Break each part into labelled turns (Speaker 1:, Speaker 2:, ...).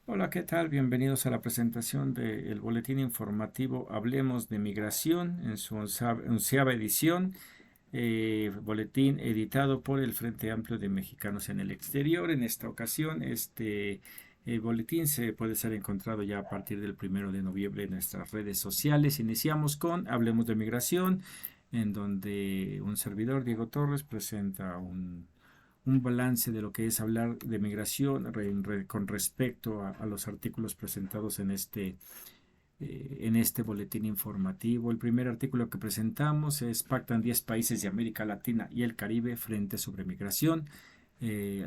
Speaker 1: Hola, ¿qué tal? Bienvenidos a la presentación del boletín informativo Hablemos de Migración en su onceava edición, boletín editado por el Frente Amplio de Mexicanos en el Exterior. En esta ocasión, boletín se puede ser encontrado ya a partir del 1 de noviembre en nuestras redes sociales. Iniciamos con Hablemos de Migración, en donde un servidor, Diego Torres, presenta un balance de lo que es hablar de migración con respecto a los artículos presentados en este boletín informativo. El primer artículo que presentamos es Pactan 10 países de América Latina y el Caribe frente sobre migración.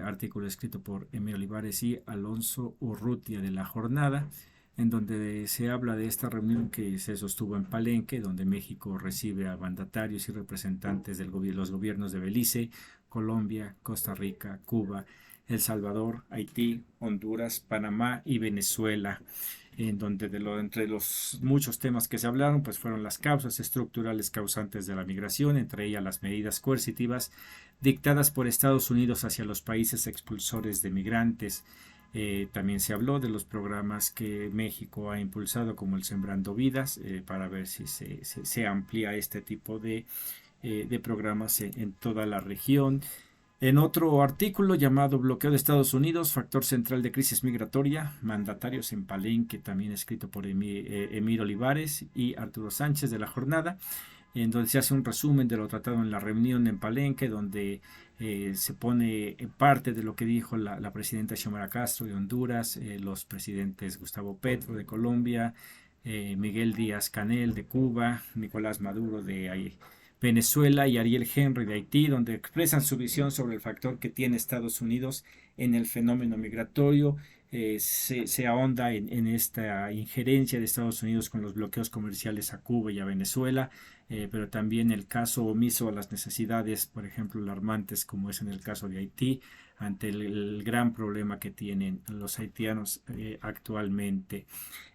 Speaker 1: Artículo escrito por Emilio Olivares y Alonso Urrutia de La Jornada, en donde se habla de esta reunión que se sostuvo en Palenque, donde México recibe a mandatarios y representantes de los gobiernos de Belice, Colombia, Costa Rica, Cuba, El Salvador, Haití, Honduras, Panamá y Venezuela, en donde entre los muchos temas que se hablaron, pues fueron las causas estructurales causantes de la migración, entre ellas las medidas coercitivas dictadas por Estados Unidos hacia los países expulsores de migrantes. También se habló de los programas que México ha impulsado, como el Sembrando Vidas, para ver si se amplía este tipo de programas en toda la región. En otro artículo llamado Bloqueo de Estados Unidos, factor central de crisis migratoria, mandatarios en Palenque, también escrito por Emir Olivares y Arturo Sánchez de La Jornada, en donde se hace un resumen de lo tratado en la reunión en Palenque, donde se pone parte de lo que dijo la presidenta Xiomara Castro de Honduras, los presidentes Gustavo Petro de Colombia, Miguel Díaz Canel de Cuba, Nicolás Maduro de Venezuela y Ariel Henry de Haití, donde expresan su visión sobre el factor que tiene Estados Unidos en el fenómeno migratorio. Se ahonda en esta injerencia de Estados Unidos con los bloqueos comerciales a Cuba y a Venezuela, pero también el caso omiso a las necesidades, por ejemplo, alarmantes como es en el caso de Haití, ante el gran problema que tienen los haitianos actualmente.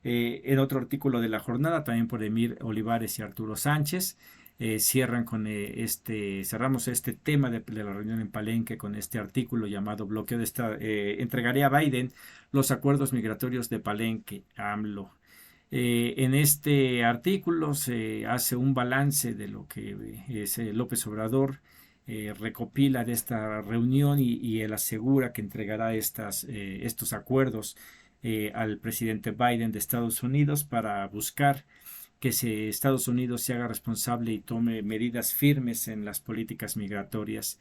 Speaker 1: En otro artículo de La Jornada, también por Emir Olivares y Arturo Sánchez, cerramos este tema de la reunión en Palenque con este artículo llamado Bloqueo de esta, entregaré a Biden los acuerdos migratorios de Palenque, AMLO. En este artículo se hace un balance de lo que López Obrador recopila de esta reunión y él asegura que entregará estos acuerdos al presidente Biden de Estados Unidos para buscar que Estados Unidos se haga responsable y tome medidas firmes en las políticas migratorias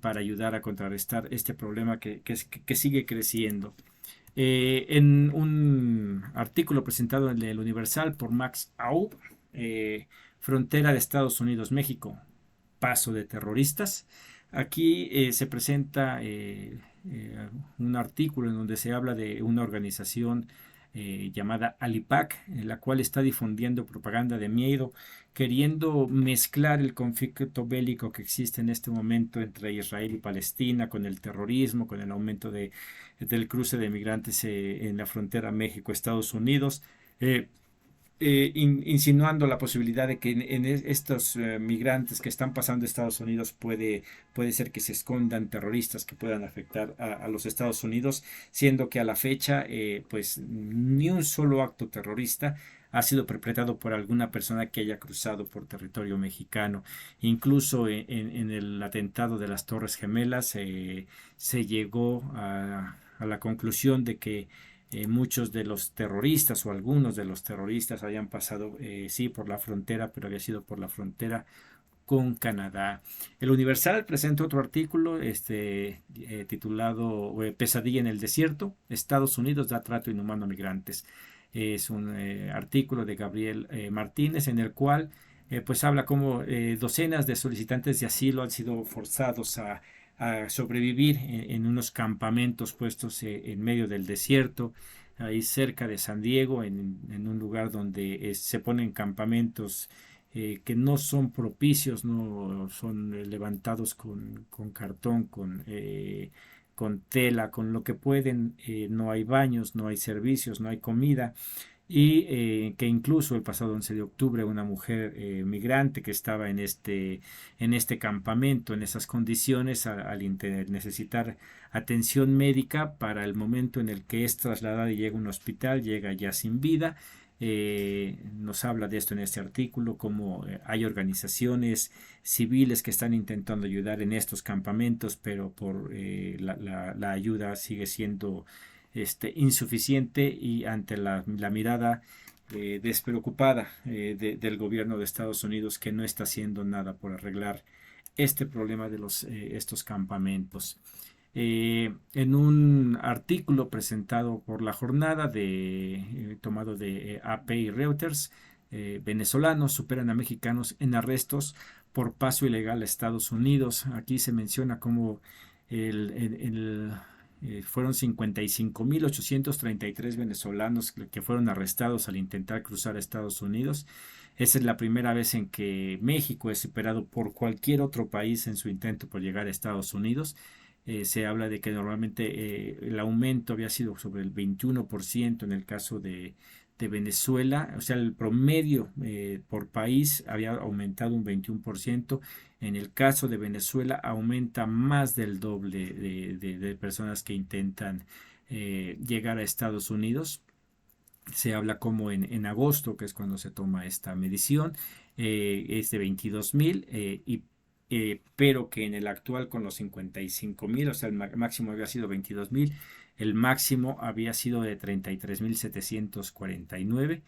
Speaker 1: para ayudar a contrarrestar este problema que sigue creciendo. En un artículo presentado en el Universal por Max Aub, Frontera de Estados Unidos-México, paso de terroristas. Aquí se presenta un artículo en donde se habla de una organización llamada Alipac, en la cual está difundiendo propaganda de miedo, queriendo mezclar el conflicto bélico que existe en este momento entre Israel y Palestina con el terrorismo, con el aumento del cruce de migrantes en la frontera México-Estados Unidos. Insinuando la posibilidad de que en estos migrantes que están pasando a Estados Unidos puede ser que se escondan terroristas que puedan afectar a los Estados Unidos, siendo que a la fecha pues ni un solo acto terrorista ha sido perpetrado por alguna persona que haya cruzado por territorio mexicano. Incluso en el atentado de las Torres Gemelas se llegó a la conclusión de que muchos de los terroristas o algunos de los terroristas habían pasado, sí, por la frontera, pero había sido por la frontera con Canadá. El Universal presenta otro artículo titulado Pesadilla en el desierto, Estados Unidos da trato inhumano a migrantes. Es un artículo de Gabriel Martínez en el cual pues habla como docenas de solicitantes de asilo han sido forzados a sobrevivir en unos campamentos puestos en medio del desierto, ahí cerca de San Diego, en un lugar donde se ponen campamentos que no son propicios, no son levantados con cartón, con tela, con lo que pueden, no hay baños, no hay servicios, no hay comida y que incluso el pasado 11 de octubre una mujer migrante que estaba en este campamento, en esas condiciones, al necesitar atención médica, para el momento en el que es trasladada y llega a un hospital, llega ya sin vida. Nos habla de esto en este artículo, cómo hay organizaciones civiles que están intentando ayudar en estos campamentos, pero por la ayuda sigue siendo insuficiente, y ante la mirada despreocupada del gobierno de Estados Unidos, que no está haciendo nada por arreglar este problema de estos campamentos. En un artículo presentado por La Jornada, tomado de AP y Reuters, venezolanos superan a mexicanos en arrestos por paso ilegal a Estados Unidos. Aquí se menciona cómo fueron 55.833 venezolanos que fueron arrestados al intentar cruzar a Estados Unidos. Esa es la primera vez en que México es superado por cualquier otro país en su intento por llegar a Estados Unidos. Se habla de que normalmente el aumento había sido sobre el 21% en el caso de Venezuela, o sea, el promedio por país había aumentado un 21%. En el caso de Venezuela aumenta más del doble de personas que intentan llegar a Estados Unidos. Se habla como en agosto, que es cuando se toma esta medición, es de 22.000, pero que en el actual, con los 55.000, o sea, el máximo había sido 22.000, el máximo había sido de 33.749,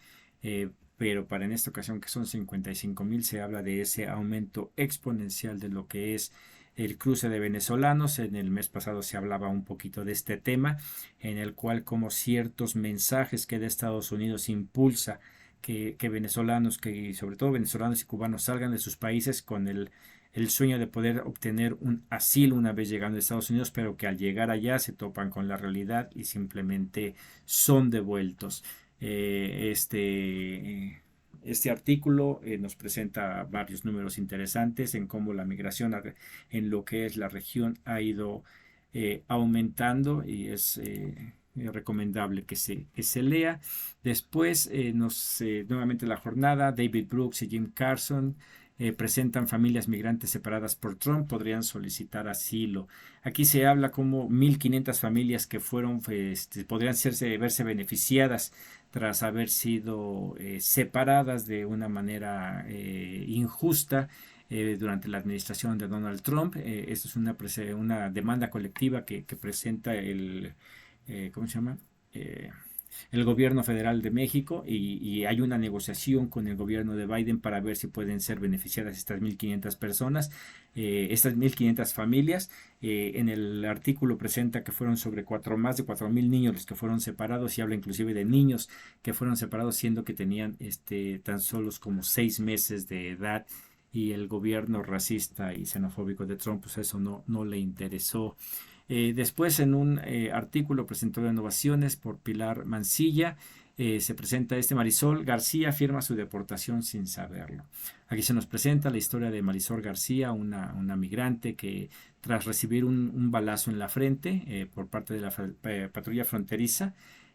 Speaker 1: pero para en esta ocasión, que son 55.000, se habla de ese aumento exponencial de lo que es el cruce de venezolanos. En el mes pasado se hablaba un poquito de este tema, en el cual como ciertos mensajes que de Estados Unidos impulsa que venezolanos, que sobre todo venezolanos y cubanos, salgan de sus países con el sueño de poder obtener un asilo una vez llegando a Estados Unidos, pero que al llegar allá se topan con la realidad y simplemente son devueltos. Este artículo nos presenta varios números interesantes en cómo la migración en lo que es la región ha ido aumentando, y es recomendable que se lea. Después, nuevamente La Jornada, David Brooks y Jim Carson presentan familias migrantes separadas por Trump podrían solicitar asilo. Aquí se habla como 1.500 familias que podrían verse beneficiadas tras haber sido separadas de una manera injusta durante la administración de Donald Trump. Esta es una demanda colectiva que presenta ¿cómo se llama? El gobierno federal de México, y hay una negociación con el gobierno de Biden para ver si pueden ser beneficiadas estas 1.500 personas, estas 1.500 familias. En el artículo presenta que fueron más de 4.000 niños los que fueron separados, y habla inclusive de niños que fueron separados siendo que tenían tan solos como 6 meses de edad, y el gobierno racista y xenofóbico de Trump, pues eso no le interesó. Después, en un artículo presentado en Innovaciones por Pilar Mancilla, se presenta Marisol García firma su deportación sin saberlo. Aquí se nos presenta la historia de Marisol García, una migrante que tras recibir un balazo en la frente por parte de la patrulla fronteriza,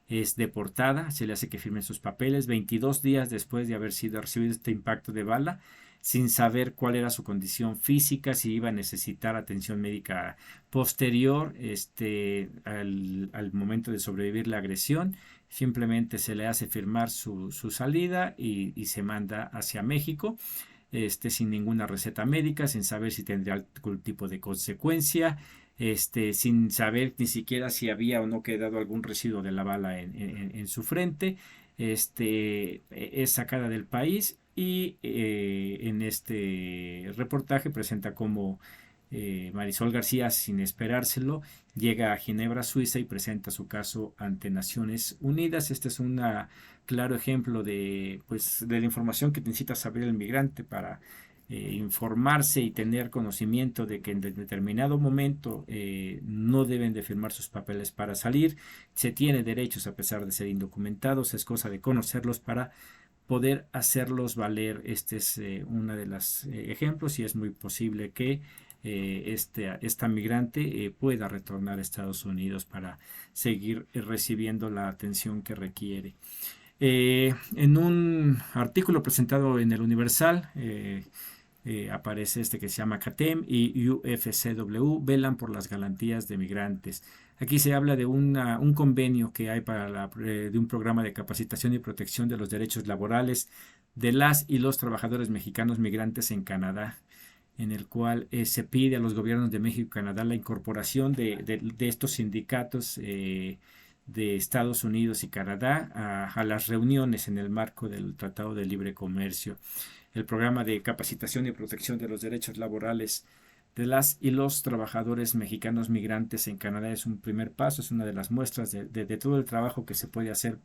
Speaker 1: es deportada. Se le hace que firme sus papeles 22 días después de haber recibido este impacto de bala, sin saber cuál era su condición física, si iba a necesitar atención médica posterior al momento de sobrevivir la agresión. Simplemente se le hace firmar su salida, y se manda hacia México, sin ninguna receta médica, sin saber si tendría algún tipo de consecuencia, sin saber ni siquiera si había o no quedado algún residuo de la bala en su frente. Es sacada del país, y en este reportaje presenta cómo Marisol García, sin esperárselo, llega a Ginebra, Suiza, y presenta su caso ante Naciones Unidas. Este es un claro ejemplo de la información que necesita saber el migrante para informarse y tener conocimiento de que en determinado momento no deben de firmar sus papeles para salir. Se tiene derechos a pesar de ser indocumentados. Es cosa de conocerlos para poder hacerlos valer. Este es uno de los ejemplos, y es muy posible que esta migrante pueda retornar a Estados Unidos para seguir recibiendo la atención que requiere. En un artículo presentado en el Universal, aparece este que se llama CATEM y UFCW velan por las garantías de migrantes. Aquí se habla de un convenio que hay de un programa de capacitación y protección de los derechos laborales de las y los trabajadores mexicanos migrantes en Canadá, en el cual se pide a los gobiernos de México y Canadá la incorporación de estos sindicatos de Estados Unidos y Canadá a las reuniones en el marco del Tratado de Libre Comercio. El programa de capacitación y protección de los derechos laborales de las y los trabajadores mexicanos migrantes en Canadá es un primer paso, es una de las muestras de todo el trabajo que se puede hacer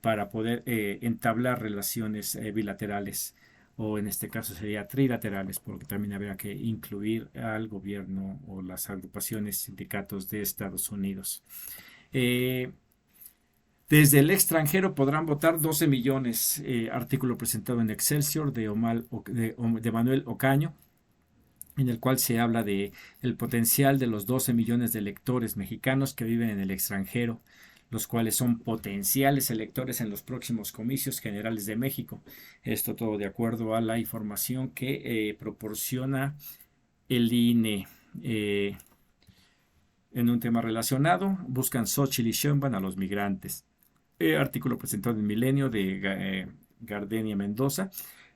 Speaker 1: para poder entablar relaciones bilaterales, o en este caso sería trilaterales, porque también habría que incluir al gobierno o las agrupaciones sindicatos de Estados Unidos. Desde el extranjero podrán votar 12 millones, artículo presentado en Excelsior de Manuel Ocaño, en el cual se habla de el potencial de los 12 millones de electores mexicanos que viven en el extranjero, los cuales son potenciales electores en los próximos comicios generales de México. Esto todo de acuerdo a la información que proporciona el INE. En un tema relacionado, buscan Xochitl y Sheinbaum a los migrantes. Artículo presentado en Milenio de Gardenia Mendoza,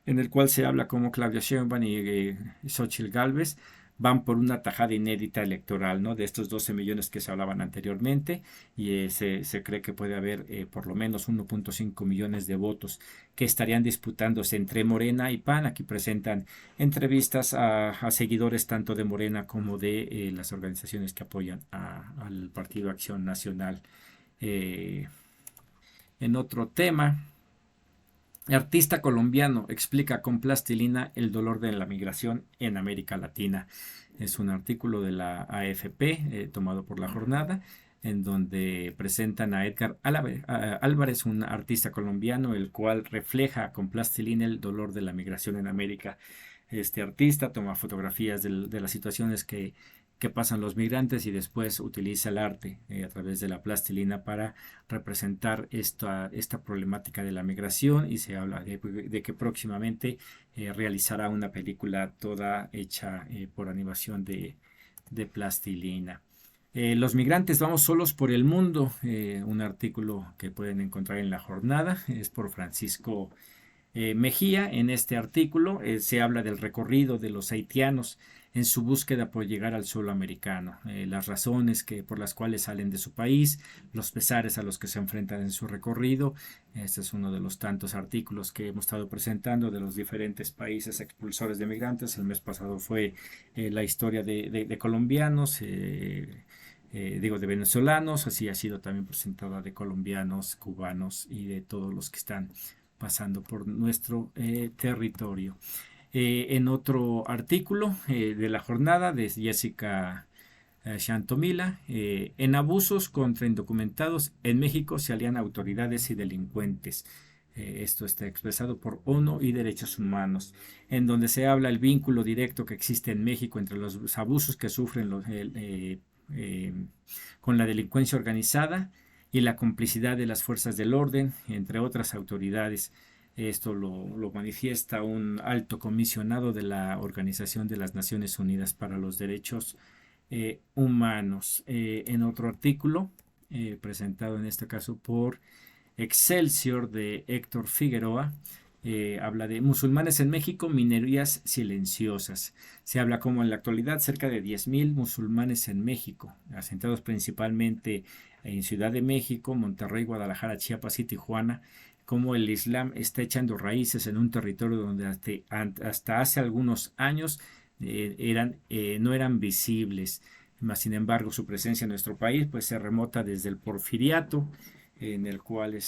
Speaker 1: en el cual se habla cómo Claudia Sheinbaum y Xochitl Gálvez van por una tajada inédita electoral, ¿no? De estos 12 millones que se hablaban anteriormente, y se cree que puede haber por lo menos 1.5 millones de votos que estarían disputándose entre Morena y PAN. Aquí presentan entrevistas a seguidores tanto de Morena como de las organizaciones que apoyan al Partido Acción Nacional. En otro tema, artista colombiano explica con plastilina el dolor de la migración en América Latina. Es un artículo de la AFP tomado por La Jornada, en donde presentan a Edgar Álvarez, un artista colombiano, el cual refleja con plastilina el dolor de la migración en América. Este artista toma fotografías de las situaciones que pasan los migrantes y después utiliza el arte a través de la plastilina para representar esta problemática de la migración, y se habla de que próximamente realizará una película toda hecha por animación de plastilina. Los migrantes vamos solos por el mundo, un artículo que pueden encontrar en La Jornada, es por Francisco Mejía. En este artículo se habla del recorrido de los haitianos en su búsqueda por llegar al suelo americano, las razones por las cuales salen de su país, los pesares a los que se enfrentan en su recorrido. Este es uno de los tantos artículos que hemos estado presentando de los diferentes países expulsores de migrantes. El mes pasado fue la historia de colombianos, de venezolanos, así ha sido también presentada de colombianos, cubanos y de todos los que están pasando por nuestro territorio. En otro artículo de La Jornada de Jessica Chantomila, en abusos contra indocumentados en México se alían autoridades y delincuentes. Esto está expresado por ONU y Derechos Humanos, en donde se habla el vínculo directo que existe en México entre los abusos que sufren con la delincuencia organizada y la complicidad de las fuerzas del orden, entre otras autoridades. Esto lo manifiesta un alto comisionado de la Organización de las Naciones Unidas para los Derechos Humanos. En otro artículo, presentado en este caso por Excelsior de Héctor Figueroa, habla de musulmanes en México, minorías silenciosas. Se habla como en la actualidad cerca de 10,000 musulmanes en México, asentados principalmente en Ciudad de México, Monterrey, Guadalajara, Chiapas y Tijuana, como el Islam está echando raíces en un territorio donde hasta hace algunos años no eran visibles. Sin embargo, su presencia en nuestro país pues se remota desde el Porfiriato, en el cual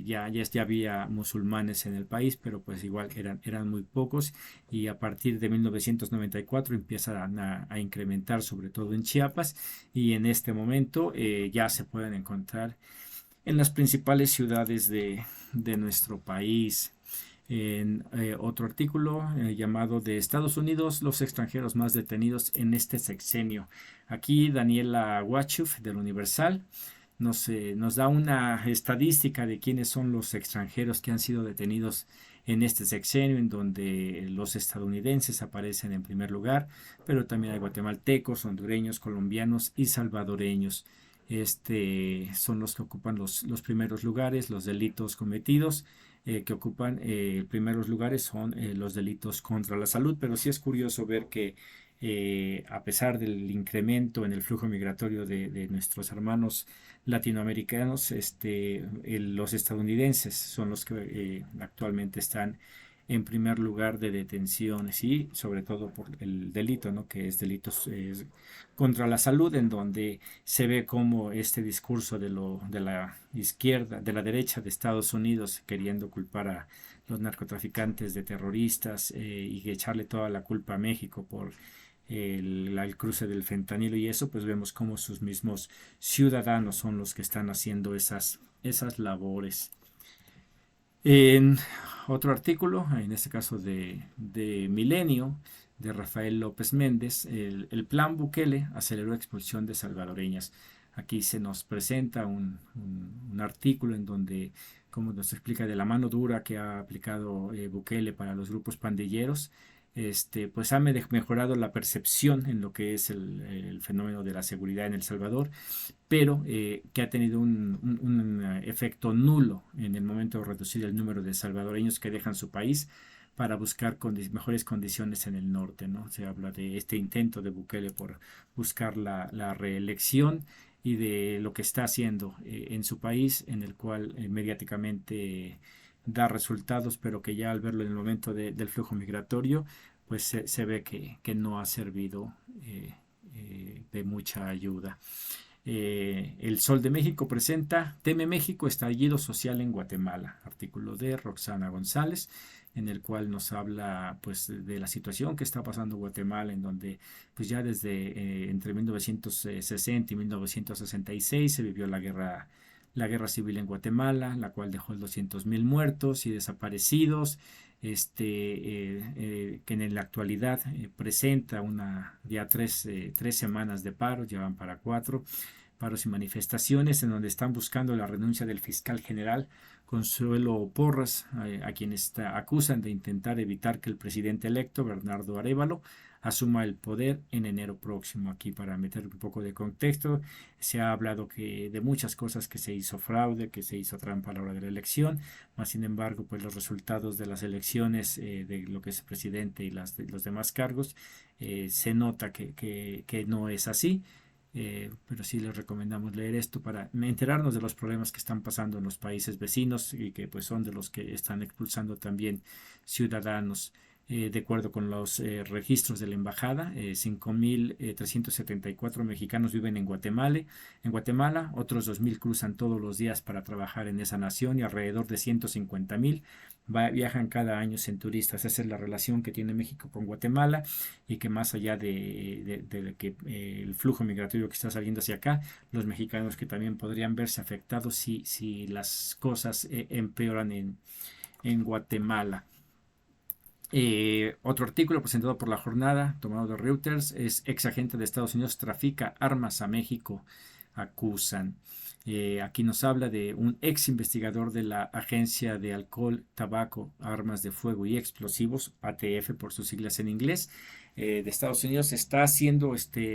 Speaker 1: ya había musulmanes en el país, pero pues igual eran muy pocos, y a partir de 1994 empiezan a incrementar, sobre todo en Chiapas, y en este momento ya se pueden encontrar en las principales ciudades de nuestro país. En otro artículo llamado de Estados Unidos, los extranjeros más detenidos en este sexenio. Aquí Daniela Wachuf del Universal nos da una estadística de quiénes son los extranjeros que han sido detenidos en este sexenio, en donde los estadounidenses aparecen en primer lugar, pero también hay guatemaltecos, hondureños, colombianos y salvadoreños. Son los que ocupan los primeros lugares, los delitos cometidos que ocupan primeros lugares son los delitos contra la salud, pero sí es curioso ver que a pesar del incremento en el flujo migratorio de nuestros hermanos latinoamericanos, los estadounidenses son los que actualmente están en primer lugar de detenciones y sobre todo por el delito, ¿no? Que es delitos contra la salud, en donde se ve como este discurso de la izquierda, de la derecha de Estados Unidos, queriendo culpar a los narcotraficantes de terroristas y echarle toda la culpa a México por el cruce del fentanilo y eso, pues vemos como sus mismos ciudadanos son los que están haciendo esas labores. En otro artículo, en este caso de Milenio, de Rafael López Méndez, el plan Bukele aceleró expulsión de salvadoreñas. Aquí se nos presenta un artículo en donde, como nos explica de la mano dura que ha aplicado Bukele para los grupos pandilleros, pues ha mejorado la percepción en lo que es el fenómeno de la seguridad en El Salvador, pero que ha tenido un efecto nulo en el momento de reducir el número de salvadoreños que dejan su país para buscar mejores condiciones en el norte, ¿no? Se habla de este intento de Bukele por buscar la reelección y de lo que está haciendo en su país, en el cual mediáticamente da resultados, pero que ya al verlo en el momento del flujo migratorio, pues se ve que no ha servido de mucha ayuda. El Sol de México presenta Teme México, estallido social en Guatemala, artículo de Roxana González, en el cual nos habla pues de la situación que está pasando en Guatemala, en donde pues ya desde entre 1960 y 1966 se vivió la guerra civil en Guatemala, la cual dejó 200,000 muertos y desaparecidos, que en la actualidad presenta ya tres semanas de paro, llevan para 4 paros y manifestaciones, en donde están buscando la renuncia del fiscal general Consuelo Porras, a quien acusan de intentar evitar que el presidente electo, Bernardo Arévalo, asuma el poder en enero próximo. Aquí, para meter un poco de contexto, se ha hablado de muchas cosas, que se hizo fraude, que se hizo trampa a la hora de la elección, más sin embargo, pues los resultados de las elecciones de lo que es presidente y los demás cargos, se nota que no es así. Pero sí les recomendamos leer esto para enterarnos de los problemas que están pasando en los países vecinos y que pues son de los que están expulsando también ciudadanos. De acuerdo con los registros de la embajada, 5,374 mexicanos viven en Guatemala, otros 2,000 cruzan todos los días para trabajar en esa nación y alrededor de 150,000 viajan cada año en turistas. Esa es la relación que tiene México con Guatemala, y que más allá de que el flujo migratorio que está saliendo hacia acá, los mexicanos que también podrían verse afectados si las cosas empeoran en Guatemala. Otro artículo presentado por La Jornada, tomado de Reuters, es: ex agente de Estados Unidos trafica armas a México, acusan. Aquí nos habla de un ex investigador de la Agencia de Alcohol, Tabaco, Armas de Fuego y Explosivos, ATF por sus siglas en inglés, de Estados Unidos, está siendo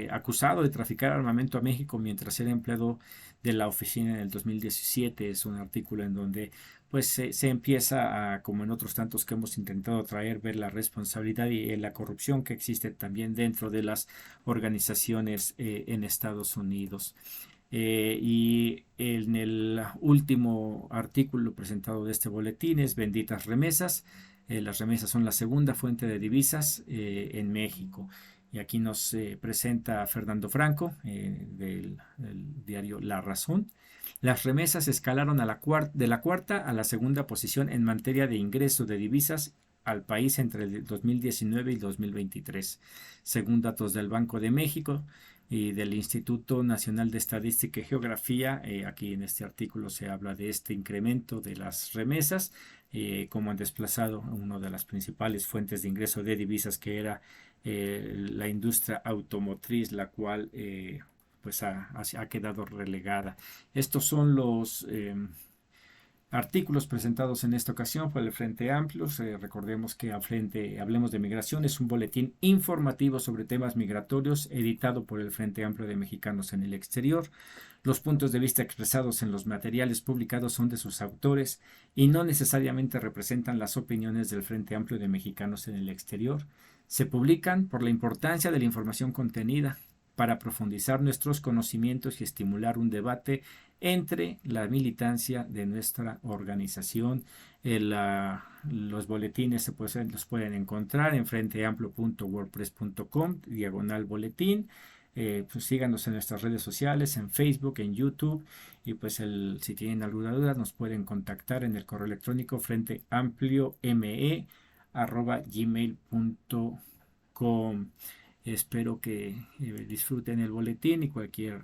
Speaker 1: acusado de traficar armamento a México mientras era empleado de la oficina en el 2017. Es un artículo en donde pues se empieza como en otros tantos que hemos intentado traer, ver la responsabilidad y la corrupción que existe también dentro de las organizaciones en Estados Unidos. Y en el último artículo presentado de este boletín es Benditas remesas. Las remesas son la segunda fuente de divisas en México. Y aquí nos presenta Fernando Franco del diario La Razón. Las remesas escalaron de la cuarta a la segunda posición en materia de ingreso de divisas al país entre el 2019 y 2023, según datos del Banco de México y del Instituto Nacional de Estadística y Geografía. Aquí en este artículo se habla de este incremento de las remesas, como han desplazado una de las principales fuentes de ingreso de divisas, que era la industria automotriz, la cual pues ha quedado relegada. Estos son los artículos presentados en esta ocasión por el Frente Amplio. Recordemos que Hablemos de Migración es un boletín informativo sobre temas migratorios editado por el Frente Amplio de Mexicanos en el Exterior. Los puntos de vista expresados en los materiales publicados son de sus autores y no necesariamente representan las opiniones del Frente Amplio de Mexicanos en el Exterior. Se publican por la importancia de la información contenida, para profundizar nuestros conocimientos y estimular un debate entre la militancia de nuestra organización. Los boletines los pueden encontrar en frenteamplio.wordpress.com/boletín. Pues síganos en nuestras redes sociales, en Facebook, en YouTube, y pues si tienen alguna duda nos pueden contactar en el correo electrónico frenteampliome@gmail.com. Espero que disfruten el boletín, y cualquier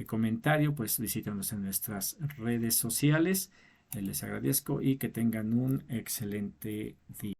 Speaker 1: comentario pues visítanos en nuestras redes sociales. Les agradezco y que tengan un excelente día.